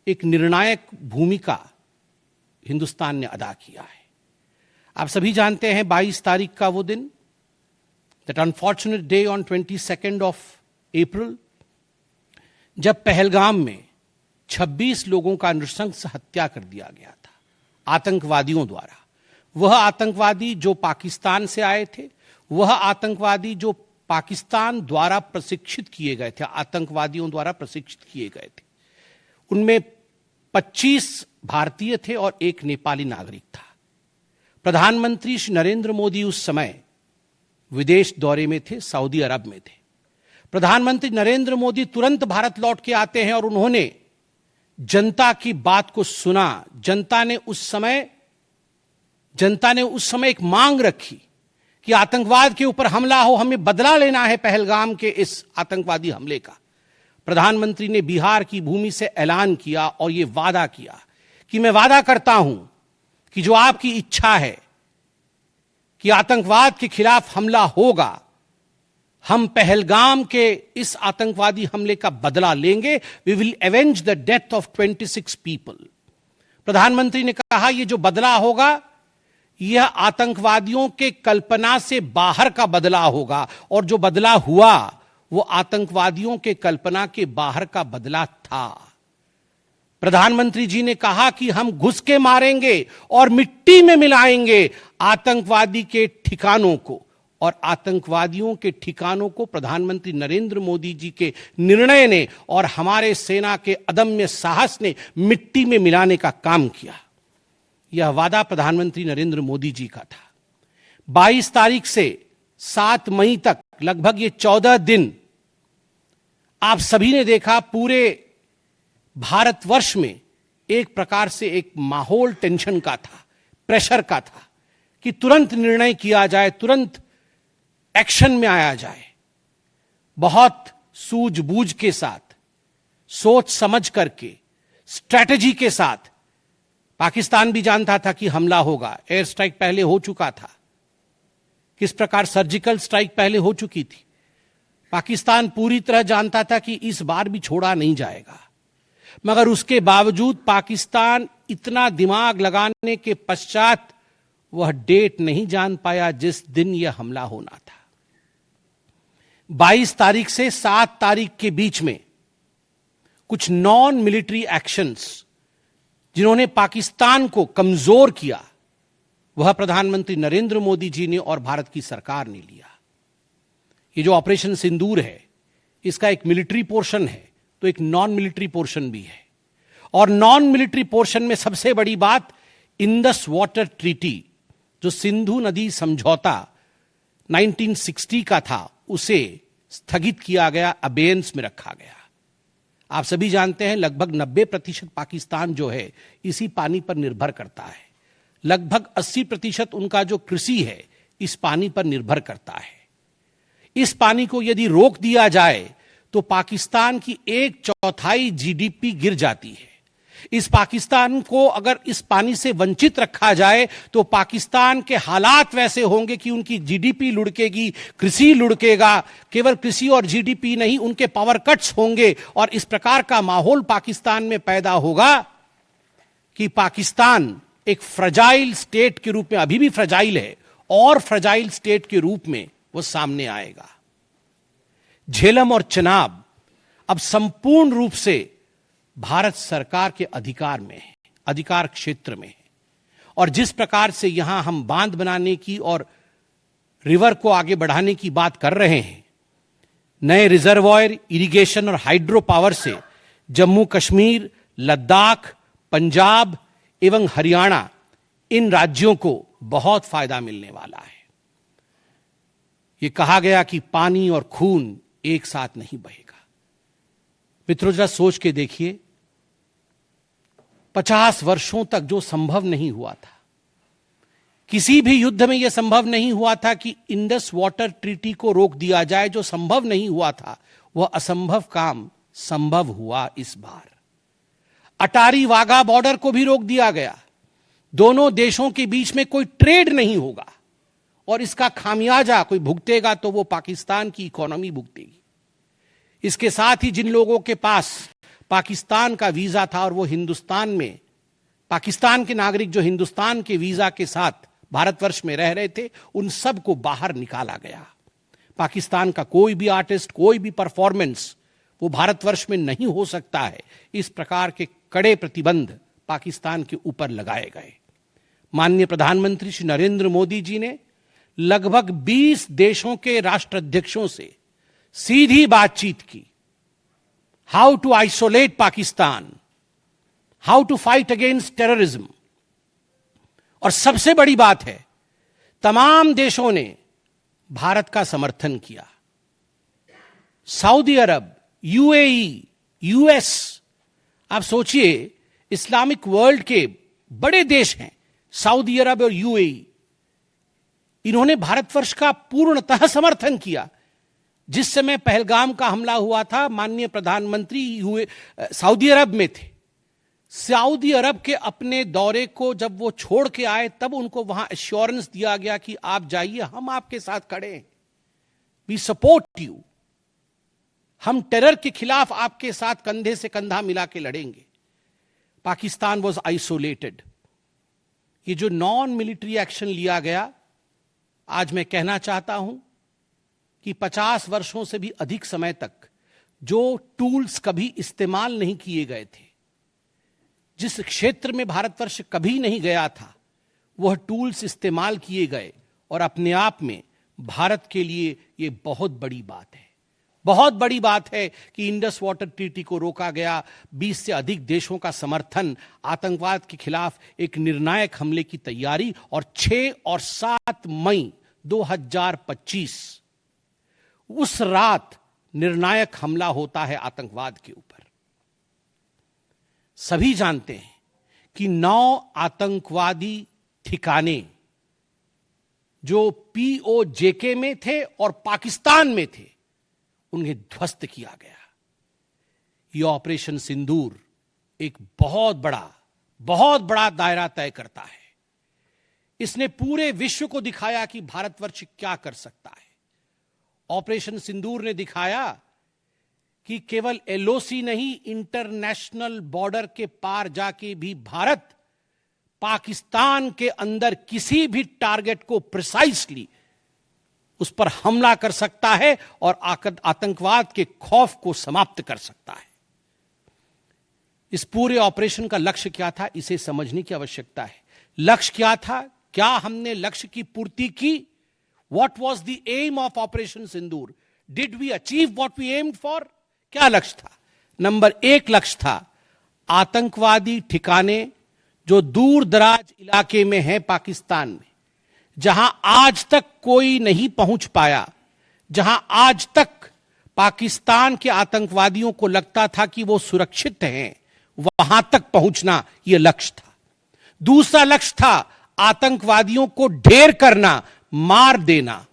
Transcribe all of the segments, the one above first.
एक निर्णायक भूमिका हिंदुस्तान ने अदा किया है। आप सभी जानते हैं 22 तारीख का वो दिन, that unfortunate day on 22 of April, जब पहलगाम में 26 लोगों का नृशंस हत्या कर दिया गया था आतंकवादियों द्वारा। वह आतंकवादी जो पाकिस्तान से आए थे, वह आतंकवादी जो पाकिस्तान द्वारा प्रशिक्षित किए गए थे, आतंकवादियों द्वारा प्रशिक्षित किए गए थे। उनमें 25 भारतीय थे और एक नेपाली नागरिक था। प्रधानमंत्री श्री नरेंद्र मोदी उस समय विदेश दौरे में थे, सऊदी अरब में थे। प्रधानमंत्री नरेंद्र मोदी तुरंत भारत लौट के आते हैं और उन्होंने जनता की बात को सुना। जनता ने उस समय एक मांग रखी कि आतंकवाद के ऊपर हमला हो, हमें बदला लेना है पहलगाम के इस आतंकवादी हमले का। प्रधानमंत्री ने बिहार की भूमि से ऐलान किया और यह वादा किया कि मैं वादा करता हूं कि जो आपकी इच्छा है कि आतंकवाद के खिलाफ हमला होगा, हम पहलगाम के इस आतंकवादी हमले का बदला लेंगे। We will avenge the death of 26 people. प्रधानमंत्री ने कहा यह जो बदला होगा यह आतंकवादियों के कल्पना से बाहर का बदला होगा, और जो बदला हुआ वो आतंकवादियों के कल्पना के बाहर का बदला था। प्रधानमंत्री जी ने कहा कि हम घुस के मारेंगे और मिट्टी में मिलाएंगे आतंकवादी के ठिकानों को, और आतंकवादियों के ठिकानों को प्रधानमंत्री नरेंद्र मोदी जी के निर्णय ने और हमारे सेना के अदम्य साहस ने मिट्टी में मिलाने का काम किया। यह वादा प्रधानमंत्री नरेंद्र मोदी जी का था। 22 तारीख से 7 मई तक लगभग ये 14 दिन आप सभी ने देखा पूरे भारतवर्ष में एक प्रकार से एक माहौल टेंशन का था, प्रेशर का था कि तुरंत निर्णय किया जाए, तुरंत एक्शन में आया जाए। बहुत सूझबूझ के साथ, सोच समझ करके, स्ट्रैटेजी के साथ। पाकिस्तान भी जानता था कि हमला होगा, एयर स्ट्राइक पहले हो चुका था, किस प्रकार सर्जिकल स्ट्राइक पहले हो चुकी थी। पाकिस्तान पूरी तरह जानता था कि इस बार भी छोड़ा नहीं जाएगा, मगर उसके बावजूद पाकिस्तान इतना दिमाग लगाने के पश्चात वह डेट नहीं जान पाया जिस दिन यह हमला होना था। 22 तारीख से 7 तारीख के बीच में कुछ नॉन मिलिट्री एक्शंस जिन्होंने पाकिस्तान को कमजोर किया, वह प्रधानमंत्री नरेंद्र मोदी जी ने और भारत की सरकार ने लिया। ये जो ऑपरेशन सिंदूर है, इसका एक मिलिट्री पोर्शन है तो एक नॉन मिलिट्री पोर्शन भी है। और नॉन मिलिट्री पोर्शन में सबसे बड़ी बात इंडस वाटर ट्रीटी, जो सिंधु नदी समझौता 1960 का था, उसे स्थगित किया गया, अबेयंस में रखा गया। आप सभी जानते हैं लगभग 90% पाकिस्तान जो है इसी पानी पर निर्भर करता है। लगभग 80% उनका जो कृषि है इस पानी पर निर्भर करता है। इस पानी को यदि रोक दिया जाए तो पाकिस्तान की 1/4 जीडीपी गिर जाती है। इस पाकिस्तान को अगर इस पानी से वंचित रखा जाए तो पाकिस्तान के हालात वैसे होंगे कि उनकी जीडीपी लुढ़केगी, कृषि लुढ़केगा। केवल कृषि और जीडीपी नहीं, उनके पावर कट्स होंगे और इस प्रकार का माहौल पाकिस्तान में पैदा होगा कि पाकिस्तान एक फ्रजाइल स्टेट के रूप में, अभी भी फ्रजाइल है, और फ्रजाइल स्टेट के रूप में वो सामने आएगा। झेलम और चनाब अब संपूर्ण रूप से भारत सरकार के अधिकार में है, अधिकार क्षेत्र में है। और जिस प्रकार से यहां हम बांध बनाने की और रिवर को आगे बढ़ाने की बात कर रहे हैं, नए रिजर्वॉयर, इरिगेशन और हाइड्रो पावर से जम्मू कश्मीर, लद्दाख, पंजाब एवं हरियाणा, इन राज्यों को बहुत फायदा मिलने वाला है। यह कहा गया कि पानी और खून एक साथ नहीं बहेगा। मित्रों, जरा सोच के देखिए, 50 वर्षों तक जो संभव नहीं हुआ था, किसी भी युद्ध में यह संभव नहीं हुआ था कि इंडस वाटर ट्रीटी को रोक दिया जाए। जो संभव नहीं हुआ था वह असंभव काम संभव हुआ इस बार। अटारी वाघा बॉर्डर को भी रोक दिया गया। दोनों देशों के बीच में कोई ट्रेड नहीं होगा और इसका खामियाजा कोई भुगतेगा तो वो पाकिस्तान की इकोनॉमी भुगतेगी। इसके साथ ही जिन लोगों के पास पाकिस्तान का वीजा था और वो हिंदुस्तान में, पाकिस्तान के नागरिक जो हिंदुस्तान के वीजा के साथ भारतवर्ष में रह रहे थे, उन सब को बाहर निकाला गया। पाकिस्तान का कोई भी आर्टिस्ट, कोई भी परफॉर्मेंस वो भारतवर्ष में नहीं हो सकता है। इस प्रकार के कड़े प्रतिबंध पाकिस्तान के ऊपर लगाए गए। माननीय प्रधानमंत्री श्री नरेंद्र मोदी जी ने लगभग 20 देशों के राष्ट्राध्यक्षों से सीधी बातचीत की। How to isolate Pakistan, how to fight against terrorism. और सबसे बड़ी बात है, तमाम देशों ने भारत का समर्थन किया। सऊदी अरब, यूएई, यूएस, आप सोचिए इस्लामिक वर्ल्ड के बड़े देश हैं सऊदी अरब और यूएई, इन्होंने भारतवर्ष का पूर्णतः समर्थन किया। जिस समय पहलगाम का हमला हुआ था, माननीय प्रधानमंत्री सऊदी अरब में थे। सऊदी अरब के अपने दौरे को जब वो छोड़ के आए, तब उनको वहां एश्योरेंस दिया गया कि आप जाइए, हम आपके साथ खड़े हैं, वी सपोर्ट यू, हम टेरर के खिलाफ आपके साथ कंधे से कंधा मिला के लड़ेंगे। Pakistan was isolated. ये जो नॉन मिलिट्री एक्शन लिया गया, आज मैं कहना चाहता हूं कि 50 वर्षों से भी अधिक समय तक जो टूल्स कभी इस्तेमाल नहीं किए गए थे, जिस क्षेत्र में भारतवर्ष कभी नहीं गया था, वह टूल्स इस्तेमाल किए गए। और अपने आप में भारत के लिए यह बहुत बड़ी बात है। बहुत बड़ी बात है कि इंडस वाटर ट्रीटी को रोका गया, 20 से अधिक देशों का समर्थन, आतंकवाद के खिलाफ एक निर्णायक हमले की तैयारी। और 6 और 7 मई 2025 उस रात निर्णायक हमला होता है आतंकवाद के ऊपर। सभी जानते हैं कि 9 आतंकवादी ठिकाने जो पीओजेके में थे और पाकिस्तान में थे, उन्हें ध्वस्त किया गया। यह ऑपरेशन सिंदूर एक बहुत बड़ा दायरा तय करता है। इसने पूरे विश्व को दिखाया कि भारतवर्ष क्या कर सकता है। ऑपरेशन सिंदूर ने दिखाया कि केवल एलओसी नहीं, इंटरनेशनल बॉर्डर के पार जाके भी भारत पाकिस्तान के अंदर किसी भी टारगेट को प्रिसाइसली उस पर हमला कर सकता है और आतंकवाद के खौफ को समाप्त कर सकता है। इस पूरे ऑपरेशन का लक्ष्य क्या था, इसे समझने की आवश्यकता है। लक्ष्य क्या था? क्या हमने लक्ष्य की पूर्ति की? What was the aim of Operation Sindoor? Did we achieve what we aimed for? क्या लक्ष्य था? नंबर 1 लक्ष्य था आतंकवादी ठिकाने जो दूर दराज इलाके में है पाकिस्तान में, जहां आज तक कोई नहीं पहुंच पाया, जहां आज तक पाकिस्तान के आतंकवादियों को लगता था कि वो सुरक्षित हैं, वहां तक पहुंचना यह लक्ष्य था। दूसरा लक्ष्य था आतंकवादियों को ढेर करना, मार देना।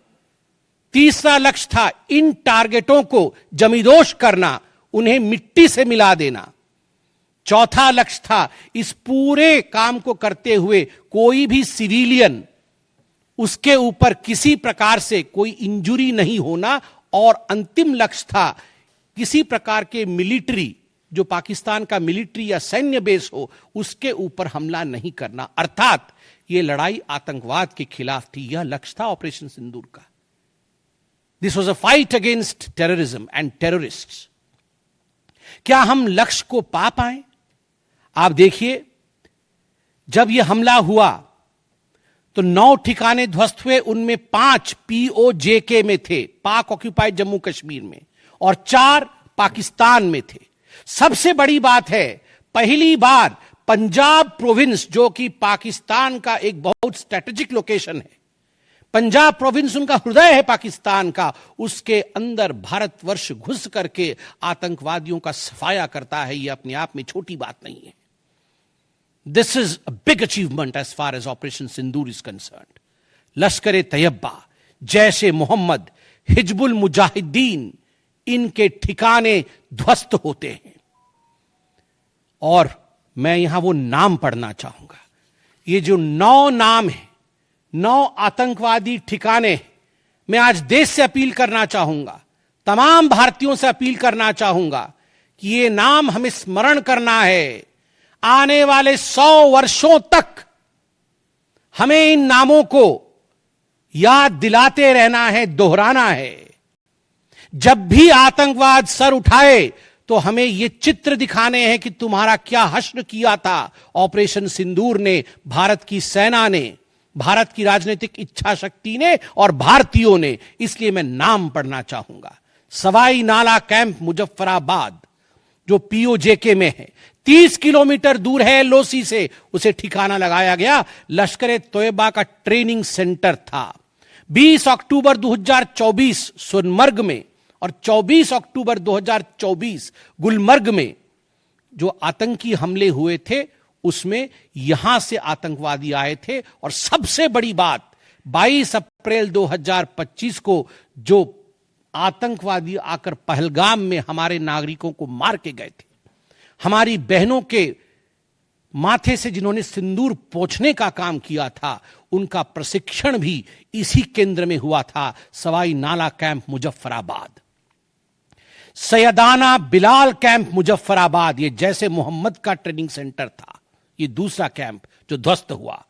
तीसरा लक्ष्य था इन टारगेटों को जमींदोज करना, उन्हें मिट्टी से मिला देना। चौथा लक्ष्य था इस पूरे काम को करते हुए कोई भी सिविलियन, उसके ऊपर किसी प्रकार से कोई इंजुरी नहीं होना। और अंतिम लक्ष्य था किसी प्रकार के मिलिट्री, जो पाकिस्तान का मिलिट्री या सैन्य बेस हो, उसके ऊपर हमला नहीं करना। अर्थात यह लड़ाई आतंकवाद के खिलाफ थी। यह लक्ष्य था ऑपरेशन सिंदूर का। This was a fight against terrorism and terrorists. क्या हम लक्ष्य को पा पाए? आप देखिए, जब यह हमला हुआ तो 9 ठिकाने ध्वस्त हुए, उनमें 5 पीओजेके में थे, पाक ऑक्यूपाइड जम्मू कश्मीर में, और 4 पाकिस्तान में थे। सबसे बड़ी बात है, पहली बार पंजाब प्रोविंस, जो कि पाकिस्तान का एक बहुत स्ट्रेटेजिक लोकेशन है, पंजाब प्रोविंस उनका हृदय है पाकिस्तान का, उसके अंदर भारतवर्ष घुस करके आतंकवादियों का सफाया करता है। यह अपने आप में छोटी बात नहीं है। This is a big achievement as far as Operation Sindoor is concerned. Lashkar-e-Taiba, Jaish-e-Mohammed, Hizbul Mujahideen, इनके ठिकाने ध्वस्त होते हैं। और मैं यहां वो नाम पढ़ना चाहूंगा। ये जो 9 नाम है, 9 आतंकवादी ठिकाने, मैं आज देश से अपील करना चाहूंगा, तमाम भारतीयों से अपील करना चाहूंगा कि ये नाम हमें स्मरण करना है। आने वाले 100 वर्षों तक हमें इन नामों को याद दिलाते रहना है, दोहराना है। जब भी आतंकवाद सर उठाए तो हमें ये चित्र दिखाने हैं कि तुम्हारा क्या हश्र किया था ऑपरेशन सिंदूर ने, भारत की सेना ने, भारत की राजनीतिक इच्छा शक्ति ने और भारतीयों ने। इसलिए मैं नाम पढ़ना चाहूंगा। सवाई नाला कैंप मुजफ्फराबाद, जो पीओजेके में है, 30 किलोमीटर दूर है एलओसी से, उसे ठिकाना लगाया गया लश्कर ए तोयबा का ट्रेनिंग सेंटर था। 20 अक्टूबर 2024 सोनमर्ग में और 24 अक्टूबर 2024 गुलमर्ग में जो आतंकी हमले हुए थे, उसमें यहां से आतंकवादी आए थे। और सबसे बड़ी बात, 22 अप्रैल 2025 को जो आतंकवादी आकर पहलगाम में हमारे नागरिकों को मार के गए थे, हमारी बहनों के माथे से जिन्होंने सिंदूर पोंछने का काम किया था, उनका प्रशिक्षण भी इसी केंद्र में हुआ था, सवाई नाला कैंप मुजफ्फराबाद। सैयदाना बिलाल कैंप मुजफ्फराबाद, ये जैसे मोहम्मद का ट्रेनिंग सेंटर था, ये दूसरा कैंप जो ध्वस्त हुआ।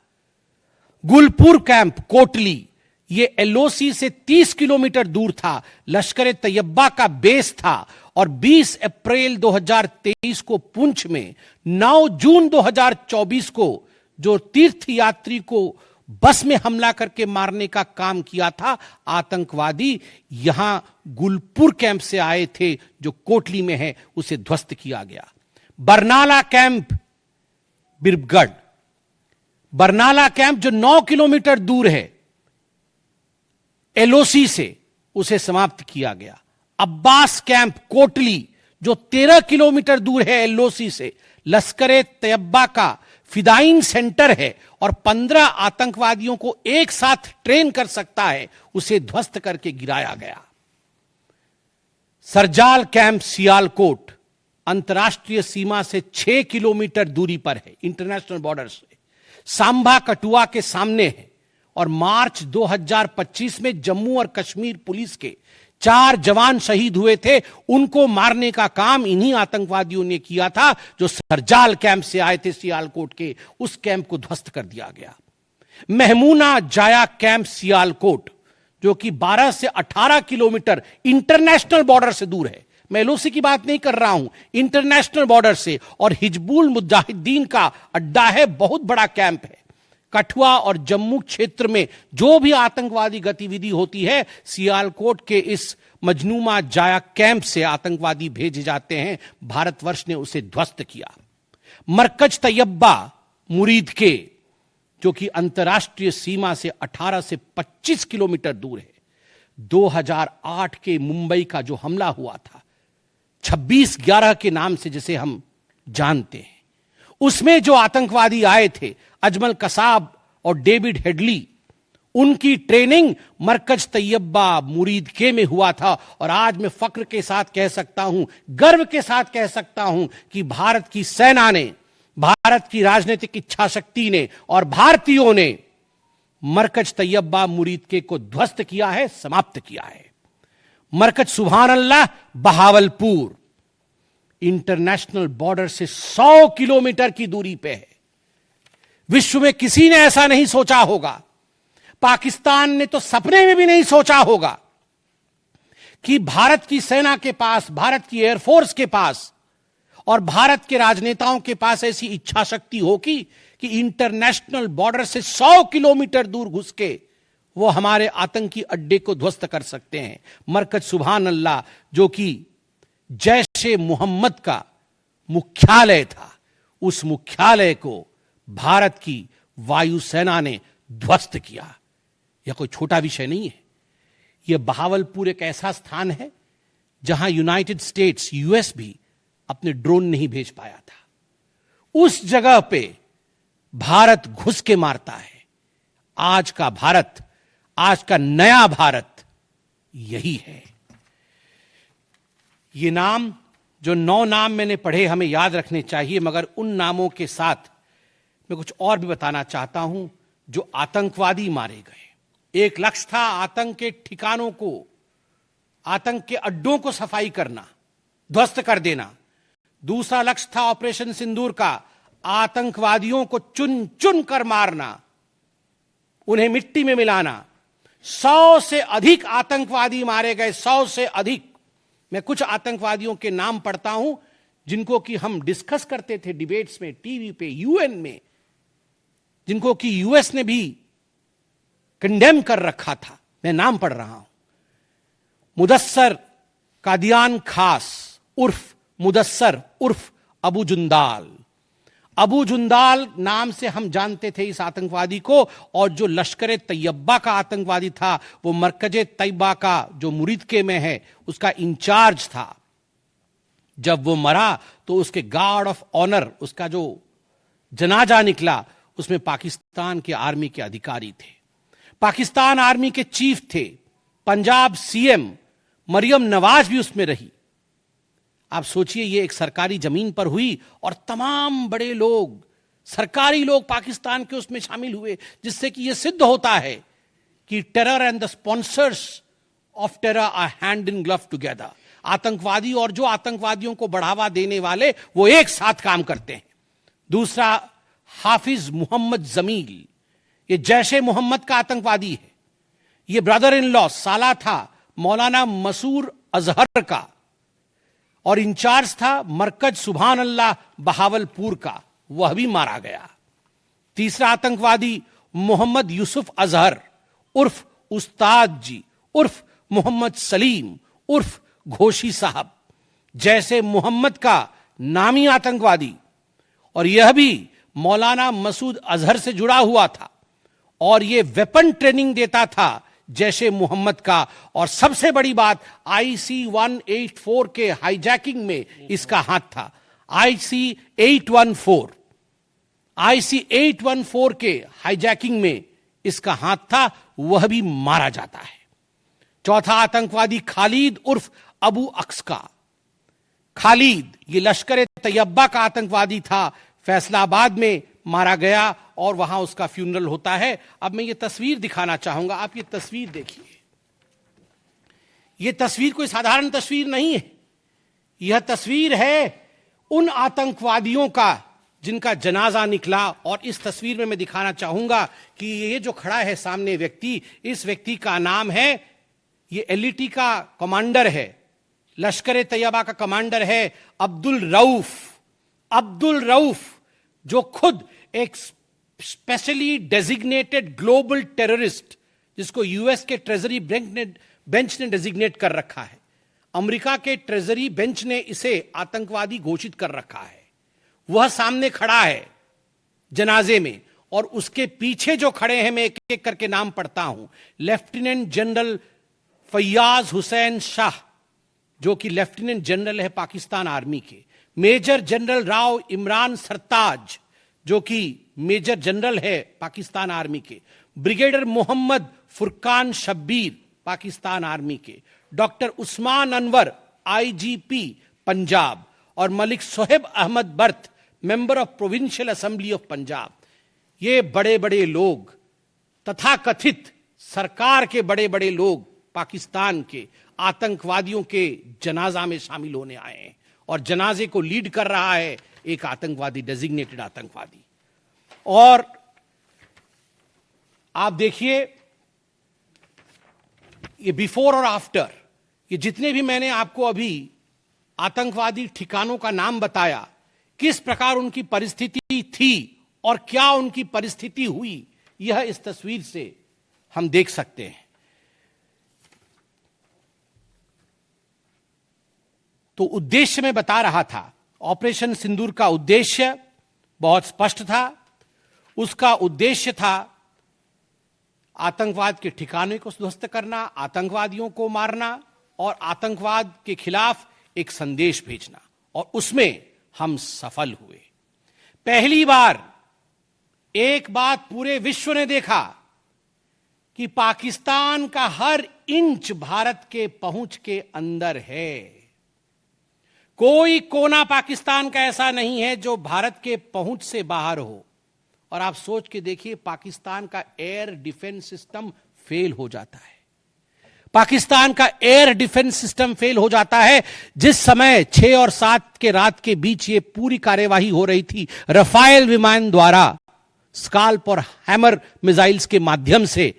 गुलपुर कैंप कोटली, ये एलओसी से 30 किलोमीटर दूर था, लश्कर ए तैयबा का बेस था। और 20 अप्रैल 2023 को पुंछ में, 9 जून 2024 को जो तीर्थ यात्री को बस में हमला करके मारने का काम किया था आतंकवादी, यहां गुलपुर कैंप से आए थे जो कोटली में है, उसे ध्वस्त किया गया। बरनाला कैंप बिरगढ़, बरनाला कैंप जो 9 किलोमीटर दूर है एलओसी से, उसे समाप्त किया गया। अब्बास कैंप कोटली जो 13 किलोमीटर दूर है एलओसी से, लश्कर ए तैयबा का फिदाइन सेंटर है और 15 आतंकवादियों को एक साथ ट्रेन कर सकता है, उसे ध्वस्त करके गिराया गया। सरजाल कैंप सियालकोट अंतर्राष्ट्रीय सीमा से 6 किलोमीटर दूरी पर है, इंटरनेशनल बॉर्डर से, सांभा कठुआ के सामने है। और मार्च 2025 में जम्मू और कश्मीर पुलिस के 4 जवान शहीद हुए थे, उनको मारने का काम इन्हीं आतंकवादियों ने किया था जो सरजाल कैंप से आए थे सियालकोट के। उस कैंप को ध्वस्त कर दिया गया। महमूना जाया कैंप सियालकोट, जो कि 12 से 18 किलोमीटर इंटरनेशनल बॉर्डर से दूर है, मैं एलओसी की बात नहीं कर रहा हूं, इंटरनेशनल बॉर्डर से, और हिजबुल मुजाहिदीन का अड्डा है, बहुत बड़ा कैंप है। कठुआ और जम्मू क्षेत्र में जो भी आतंकवादी गतिविधि होती है, सियालकोट के इस मजनूमा जाया कैंप से आतंकवादी भेजे जाते हैं। भारतवर्ष ने उसे ध्वस्त किया। मरकज तैयबा मुरीद के, जो कि अंतर्राष्ट्रीय सीमा से 18 से 25 किलोमीटर दूर है, 2008 के मुंबई का जो हमला हुआ था, 26/11 के नाम से जिसे हम जानते हैं, उसमें जो आतंकवादी आए थे अजमल कसाब और डेविड हेडली, उनकी ट्रेनिंग मरकज तैयबा मुरीद के में हुआ था। और आज मैं फक्र के साथ कह सकता हूं, गर्व के साथ कह सकता हूं कि भारत की सेना ने, भारत की राजनीतिक इच्छा शक्ति ने और भारतीयों ने मरकज तैयबा मुरीद के को ध्वस्त किया है, समाप्त किया है। मरकज सुभान अल्लाह बहावलपुर इंटरनेशनल बॉर्डर से 100 किलोमीटर की दूरी पे है। विश्व में किसी ने ऐसा नहीं सोचा होगा, पाकिस्तान ने तो सपने में भी नहीं सोचा होगा कि भारत की सेना के पास, भारत की एयरफोर्स के पास और भारत के राजनेताओं के पास ऐसी इच्छा शक्ति होगी कि इंटरनेशनल बॉर्डर से 100 किलोमीटर दूर घुस के वो हमारे आतंकी अड्डे को ध्वस्त कर सकते हैं। मरकज सुभान अल्लाह, जो कि जैशे मोहम्मद का मुख्यालय था, उस मुख्यालय को भारत की वायुसेना ने ध्वस्त किया। यह कोई छोटा विषय नहीं है। यह बहावलपुर एक ऐसा स्थान है जहां यूनाइटेड स्टेट्स, यूएस भी अपने ड्रोन नहीं भेज पाया था। उस जगह पे भारत घुस के मारता है। आज का भारत, आज का नया भारत यही है। ये नाम, जो 9 नाम मैंने पढ़े, हमें याद रखने चाहिए, मगर उन नामों के साथ मैं कुछ और भी बताना चाहता हूं। जो आतंकवादी मारे गए, एक लक्ष्य था आतंक के ठिकानों को, आतंक के अड्डों को सफाई करना, ध्वस्त कर देना। दूसरा लक्ष्य था ऑपरेशन सिंदूर का आतंकवादियों को चुन चुन कर मारना, उन्हें मिट्टी में मिलाना। 100 से अधिक आतंकवादी मारे गए, 100 से अधिक। मैं कुछ आतंकवादियों के नाम पढ़ता हूं जिनको कि हम डिस्कस करते थे डिबेट्स में, टीवी पे, यूएन में, जिनको कि यूएस ने भी कंडेम कर रखा था। मैं नाम पढ़ रहा हूं। मुदस्सर कादियान खास उर्फ मुदस्सर उर्फ अबू जुंदाल। अबू जुंदाल नाम से हम जानते थे इस आतंकवादी को, और जो लश्कर तैयबा का आतंकवादी था, वो मरकजे तैयबा का जो मुरीदके में है उसका इंचार्ज था। जब वो मरा तो उसके गार्ड ऑफ ऑनर, उसका जो जनाजा निकला, उसमें पाकिस्तान के आर्मी के अधिकारी थे, पाकिस्तान आर्मी के चीफ थे, पंजाब सीएम मरियम नवाज भी उसमें रही। आप सोचिए, ये एक सरकारी जमीन पर हुई और तमाम बड़े लोग, सरकारी लोग पाकिस्तान के उसमें शामिल हुए, जिससे कि यह सिद्ध होता है कि terror and the sponsors of terror are hand in glove together. आतंकवादी और जो आतंकवादियों को बढ़ावा देने वाले, वो एक साथ काम करते हैं। दूसरा, हाफिज मोहम्मद जमील, ये जैशे मोहम्मद का आतंकवादी है। ये ब्रदर इन लॉ, साला था मौलाना मसूर अजहर का, और इंचार्ज था मरकज सुभान अल्लाह बहावलपुर का, वह भी मारा गया। तीसरा आतंकवादी मोहम्मद यूसुफ अजहर उर्फ उस्ताद जी उर्फ मोहम्मद सलीम उर्फ घोशी साहब, जैसे मोहम्मद का नामी आतंकवादी, और यह भी मौलाना मसूद अजहर से जुड़ा हुआ था, और यह वेपन ट्रेनिंग देता था जैशे मोहम्मद का। और सबसे बड़ी बात, IC 184 के हाईजैकिंग में इसका हाथ था। IC 814 के हाईजैकिंग में इसका हाथ था, वह भी मारा जाता है। चौथा आतंकवादी खालिद उर्फ अबू अक्स का। खालिद ये लश्कर तैयबा का आतंकवादी था, फैसलाबाद में मारा गया और वहां उसका फ्यूनरल होता है। अब मैं ये तस्वीर दिखाना चाहूंगा, आप ये तस्वीर देखिए। ये तस्वीर कोई साधारण तस्वीर नहीं है, यह तस्वीर है उन आतंकवादियों का जिनका जनाजा निकला। और इस तस्वीर में मैं दिखाना चाहूंगा कि ये जो खड़ा है सामने व्यक्ति, इस व्यक्ति का नाम है, ये LET का कमांडर है, लश्कर तैयबा का कमांडर है, अब्दुल रऊफ, जो खुद एक स्पेशली डेजिग्नेटेड ग्लोबल टेररिस्ट, जिसको यूएस के ट्रेजरी बेंच ने डेजिग्नेट कर रखा है, अमेरिका के ट्रेजरी बेंच ने इसे आतंकवादी घोषित कर रखा है। वह सामने खड़ा है जनाजे में, और उसके पीछे जो खड़े हैं, मैं एक एक करके नाम पढ़ता हूं। लेफ्टिनेंट जनरल फैयाज हुसैन शाह, जो कि लेफ्टिनेंट जनरल है पाकिस्तान आर्मी के। मेजर जनरल राव इमरान सरताज, जो कि मेजर जनरल है पाकिस्तान आर्मी के। ब्रिगेडियर मोहम्मद फुरकान शब्बीर, पाकिस्तान आर्मी के। डॉक्टर उस्मान अनवर, IGP पंजाब, और Malik Sohaib Ahmed Barth, member of provincial assembly of Punjab. ये बड़े बड़े लोग, तथाकथित सरकार के बड़े बड़े लोग, पाकिस्तान के आतंकवादियों के जनाजा में शामिल होने आए हैं, और जनाजे को लीड कर रहा है एक आतंकवादी, डेजिग्नेटेड आतंकवादी। और आप देखिए, ये बिफोर और आफ्टर, ये जितने भी मैंने आपको अभी आतंकवादी ठिकानों का नाम बताया, किस प्रकार उनकी परिस्थिति थी और क्या उनकी परिस्थिति हुई, यह इस तस्वीर से हम देख सकते हैं। तो उद्देश्य मैं बता रहा था, ऑपरेशन सिंदूर का उद्देश्य बहुत स्पष्ट था। उसका उद्देश्य था आतंकवाद के ठिकाने को ध्वस्त करना, आतंकवादियों को मारना और आतंकवाद के खिलाफ एक संदेश भेजना, और उसमें हम सफल हुए। पहली बार एक बात पूरे विश्व ने देखा कि पाकिस्तान का हर इंच भारत के पहुंच के अंदर है। कोई कोना पाकिस्तान का ऐसा नहीं है जो भारत के पहुंच से बाहर हो। और आप सोच के देखिए, पाकिस्तान का एयर डिफेंस सिस्टम फेल हो जाता है, पाकिस्तान का एयर डिफेंस सिस्टम फेल हो जाता है। जिस समय 6 और 7 के रात के बीच ये पूरी कार्यवाही हो रही थी, रफाल विमान द्वारा स्काल्प और हैमर मिसाइल्स के माध्यम से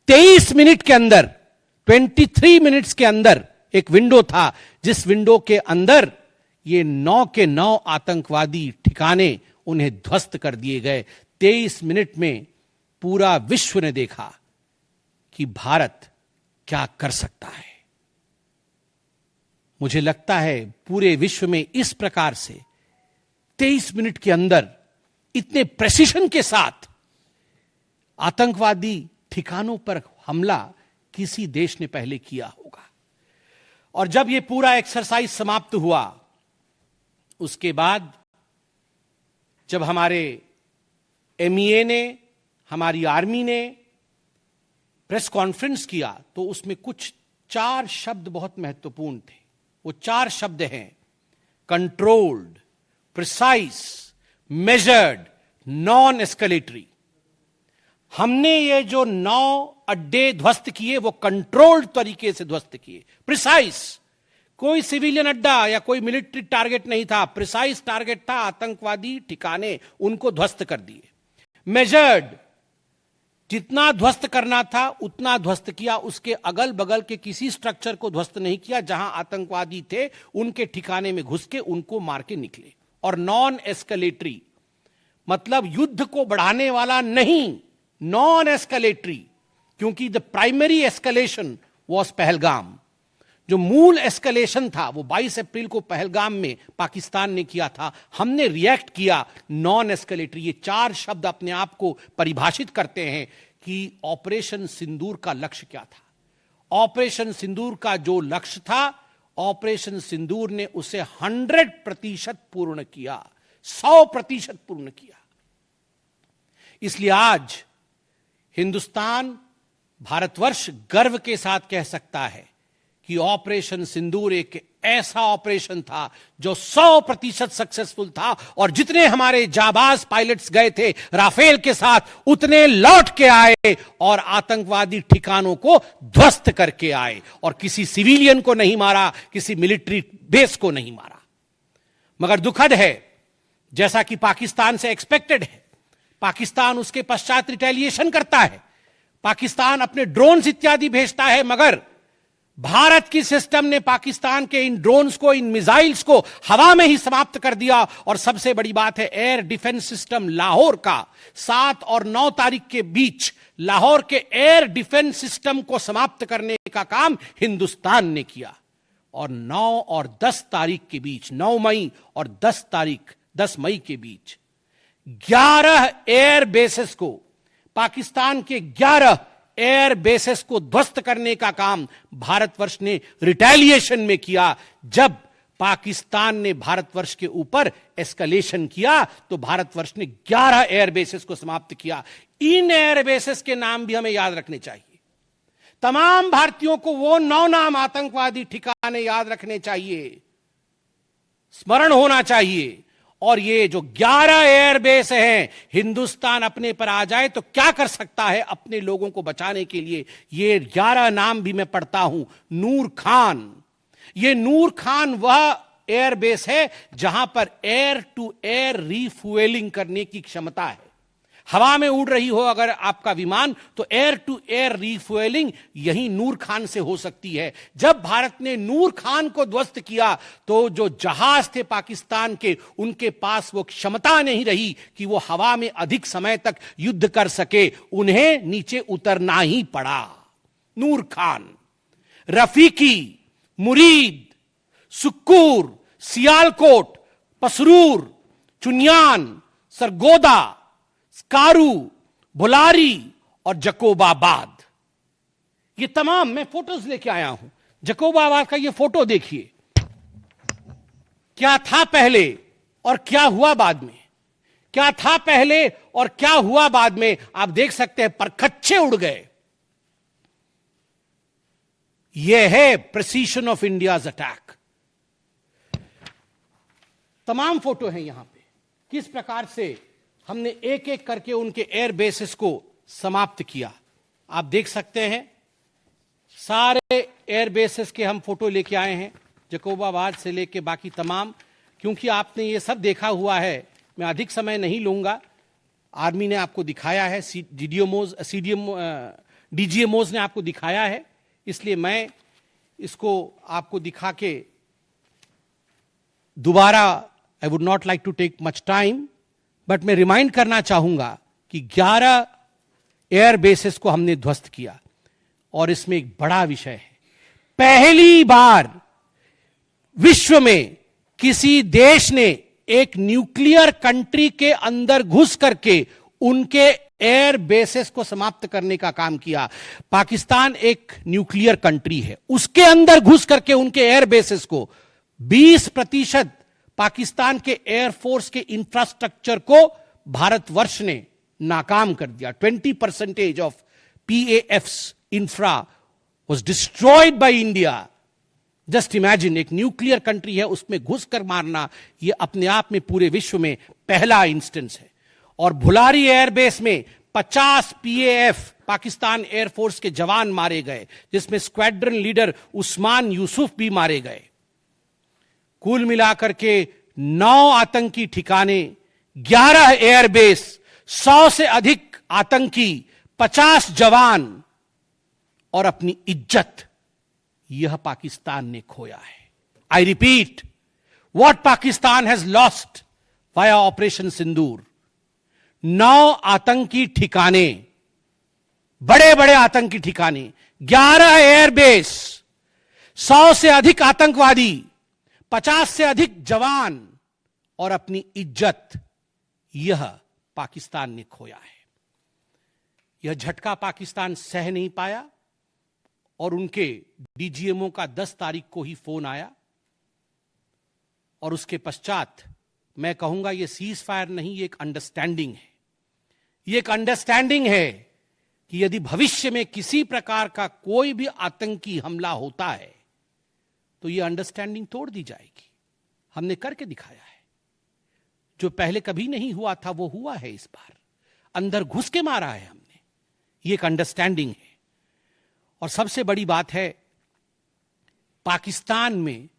23 मिनट के अंदर, 23 मिनट्स के अंदर एक विंडो था, जिस विंडो के अंदर ये 9 के 9 आतंकवादी ठिकाने उन्हें ध्वस्त कर दिए गए। 23 मिनट में पूरा विश्व ने देखा कि भारत क्या कर सकता है। मुझे लगता है पूरे विश्व में इस प्रकार से 23 मिनट के अंदर इतने प्रेसिशन के साथ आतंकवादी ठिकानों पर हमला किसी देश ने पहले किया होगा। और जब यह पूरा एक्सरसाइज समाप्त हुआ, उसके बाद जब हमारे एमईए ने, हमारी आर्मी ने प्रेस कॉन्फ्रेंस किया, तो उसमें कुछ 4 शब्द बहुत महत्वपूर्ण थे। वो 4 शब्द हैं controlled, precise, measured, non escalatory. हमने ये जो 9 अड्डे ध्वस्त किए वो कंट्रोल्ड तरीके से ध्वस्त किए। प्रिसाइज, कोई सिविलियन अड्डा या कोई मिलिट्री टारगेट नहीं था, प्रिसाइज टारगेट था, आतंकवादी ठिकाने, उनको ध्वस्त कर दिए। मेजर्ड, जितना ध्वस्त करना था उतना ध्वस्त किया, उसके अगल बगल के किसी स्ट्रक्चर को ध्वस्त नहीं किया। जहां आतंकवादी थे उनके ठिकाने में घुस के उनको मार के निकले। और नॉन एस्केलेटरी मतलब युद्ध को बढ़ाने वाला नहीं, नॉन एस्केलेटरी, क्योंकि the primary escalation was Pahalgam. जो मूल एस्केलेशन था वो 22 अप्रैल को पहलगाम में पाकिस्तान ने किया था, हमने रिएक्ट किया नॉन एस्केलेटरी। ये 4 शब्द अपने आप को परिभाषित करते हैं कि ऑपरेशन सिंदूर का लक्ष्य क्या था। ऑपरेशन सिंदूर का जो लक्ष्य था, ऑपरेशन सिंदूर ने उसे 100% पूर्ण किया, 100% पूर्ण किया। इसलिए आज हिंदुस्तान, भारतवर्ष गर्व के साथ कह सकता है कि ऑपरेशन सिंदूर एक ऐसा ऑपरेशन था जो 100% सक्सेसफुल था। और जितने हमारे जाबाज पायलट्स गए थे राफेल के साथ, उतने लौट के आए और आतंकवादी ठिकानों को ध्वस्त करके आए, और किसी सिविलियन को नहीं मारा, किसी मिलिट्री बेस को नहीं मारा। मगर दुखद है, जैसा कि पाकिस्तान से एक्सपेक्टेड है, पाकिस्तान उसके पश्चात रिटेलिएशन करता है, पाकिस्तान अपने ड्रोन्स इत्यादि भेजता है, मगर भारत की सिस्टम ने पाकिस्तान के इन ड्रोन्स को, इन मिसाइल्स को हवा में ही समाप्त कर दिया। और सबसे बड़ी बात है, एयर डिफेंस सिस्टम लाहौर का 7 और 9 तारीख के बीच लाहौर के एयर डिफेंस सिस्टम को समाप्त करने का काम हिंदुस्तान ने किया। और 9 और 10 तारीख के बीच, 9 मई और 10 मई के बीच 11 एयर बेसेस को, पाकिस्तान के 11 एयर बेसेस को ध्वस्त करने का काम भारतवर्ष ने रिटेलिएशन में किया। जब पाकिस्तान ने भारतवर्ष के ऊपर एस्केलेशन किया तो भारतवर्ष ने 11 एयर बेसेस को समाप्त किया। इन एयर बेसेस के नाम भी हमें याद रखने चाहिए। तमाम भारतीयों को वो 9 नाम आतंकवादी ठिकाने याद रखने चाहिए, स्मरण होना चाहिए। और ये जो 11 एयरबेस हैं, हिंदुस्तान अपने पर आ जाए तो क्या कर सकता है अपने लोगों को बचाने के लिए। ये 11 नाम भी मैं पढ़ता हूं। नूर खान, ये नूर खान वह एयरबेस है जहां पर एयर टू एयर रीफ्यूएलिंग करने की क्षमता है। हवा में उड़ रही हो अगर आपका विमान, तो एयर टू एयर रीफ्यूएलिंग यही नूर खान से हो सकती है। जब भारत ने नूर खान को ध्वस्त किया तो जो जहाज थे पाकिस्तान के, उनके पास वो क्षमता नहीं रही कि वो हवा में अधिक समय तक युद्ध कर सके, उन्हें नीचे उतरना ही पड़ा। नूर खान, रफीकी, मुरीद, सुक्कूर, सियालकोट, पसरूर, चुनियान, सरगोदा, स्कारू, भुलारी और जकोबाबाद, ये तमाम मैं फोटोज लेके आया हूं। जकोबाबाद का ये फोटो देखिए, क्या था पहले और क्या हुआ बाद में, क्या था पहले और क्या हुआ बाद में। आप देख सकते हैं परखच्चे उड़ गए। यह है प्रिसीशन ऑफ इंडियाज अटैक। तमाम फोटो हैं यहां पे, किस प्रकार से हमने एक एक करके उनके एयर बेसेस को समाप्त किया। आप देख सकते हैं सारे एयर बेसेस के हम फोटो लेके आए हैं, जकोबाबाद से लेके बाकी तमाम, क्योंकि आपने ये सब देखा हुआ है। मैं अधिक समय नहीं लूंगा। आर्मी ने आपको दिखाया है, डीजीएमओज ने आपको दिखाया है, इसलिए मैं इसको आपको दिखा के दोबारा, I would not like to take much time, but मैं रिमाइंड करना चाहूंगा कि 11 एयर बेसेस को हमने ध्वस्त किया। और इसमें एक बड़ा विषय है, पहली बार विश्व में किसी देश ने एक न्यूक्लियर कंट्री के अंदर घुस करके उनके एयर बेसेस को समाप्त करने का काम किया। पाकिस्तान एक न्यूक्लियर कंट्री है, उसके अंदर घुस करके उनके एयर बेसेस को 20% पाकिस्तान के एयरफोर्स के इंफ्रास्ट्रक्चर को भारतवर्ष ने नाकाम कर दिया। 20% of PAF's infra was destroyed by India. Just imagine, एक न्यूक्लियर कंट्री है, उसमें घुसकर मारना, यह अपने आप में पूरे विश्व में पहला इंस्टेंस है। और भुलारी एयरबेस में 50 PAF पाकिस्तान एयरफोर्स के जवान मारे गए, जिसमें स्क्वाड्रन लीडर उस्मान यूसुफ भी मारे गए। कुल मिलाकर के 9 आतंकी ठिकाने, 11 एयरबेस, 100 से अधिक आतंकी, 50 जवान और अपनी इज्जत, यह पाकिस्तान ने खोया है। I repeat, what Pakistan has lost via operation Sindoor. 9 आतंकी ठिकाने, बड़े बड़े आतंकी ठिकाने, 11 एयरबेस, 100 से अधिक आतंकवादी, 50 से अधिक जवान और अपनी इज्जत, यह पाकिस्तान ने खोया है। यह झटका पाकिस्तान सह नहीं पाया और उनके डीजीएमओ का 10 तारीख को ही फोन आया। और उसके पश्चात मैं कहूंगा यह सीज फायर नहीं, यह एक अंडरस्टैंडिंग है। यह एक अंडरस्टैंडिंग है कि यदि भविष्य में किसी प्रकार का कोई भी आतंकी हमला होता है तो यह अंडरस्टैंडिंग तोड़ दी जाएगी। हमने करके दिखाया है, जो पहले कभी नहीं हुआ था वो हुआ है। इस बार अंदर घुस के मारा है हमने, यह एक अंडरस्टैंडिंग है। और सबसे बड़ी बात है, पाकिस्तान में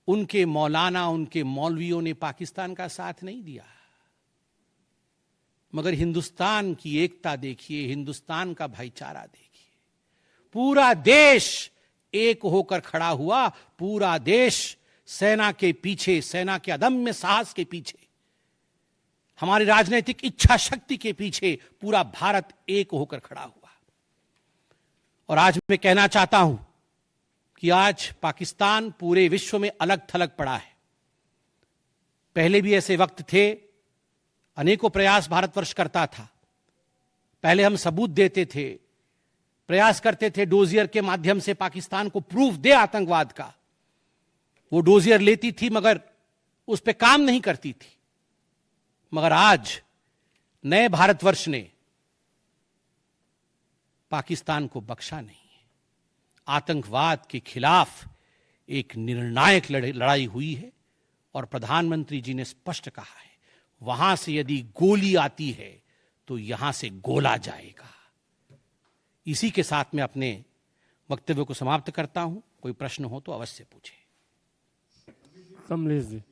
उनके मौलाना, उनके मौलवियों ने पाकिस्तान का साथ नहीं दिया, मगर हिंदुस्तान की एकता देखिए, हिंदुस्तान का भाईचारा देखिए। पूरा देश एक होकर खड़ा हुआ, पूरा देश सेना के पीछे, सेना के अदम्य साहस के पीछे, हमारी राजनीतिक इच्छा शक्ति के पीछे पूरा भारत एक होकर खड़ा हुआ। और आज मैं कहना चाहता हूं कि आज पाकिस्तान पूरे विश्व में अलग थलग पड़ा है। पहले भी ऐसे वक्त थे, अनेकों प्रयास भारतवर्ष करता था। पहले हम सबूत देते थे, प्रयास करते थे डोजियर के माध्यम से पाकिस्तान को प्रूफ दे आतंकवाद का। वो डोजियर लेती थी मगर उस पर काम नहीं करती थी। मगर आज नए भारतवर्ष ने पाकिस्तान को बख्शा नहीं है। आतंकवाद के खिलाफ एक निर्णायक लड़ाई हुई है और प्रधानमंत्री जी ने स्पष्ट कहा है, वहां से यदि गोली आती है तो यहां से गोला जाएगा। इसी के साथ मैं अपने वक्तव्य को समाप्त करता हूं। कोई प्रश्न हो तो अवश्य पूछें। कमलेश जी।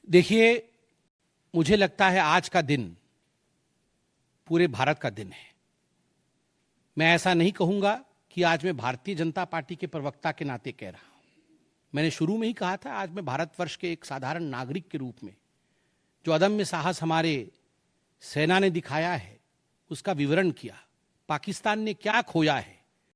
देखिए, मुझे लगता है आज का दिन पूरे भारत का दिन है। मैं ऐसा नहीं कहूंगा कि आज मैं भारतीय जनता पार्टी के प्रवक्ता के नाते कह रहा हूं। मैंने शुरू में ही कहा था, आज मैं भारतवर्ष के एक साधारण नागरिक के रूप में जो अदम्य साहस हमारे सेना ने दिखाया है उसका विवरण किया। पाकिस्तान ने क्या खोया है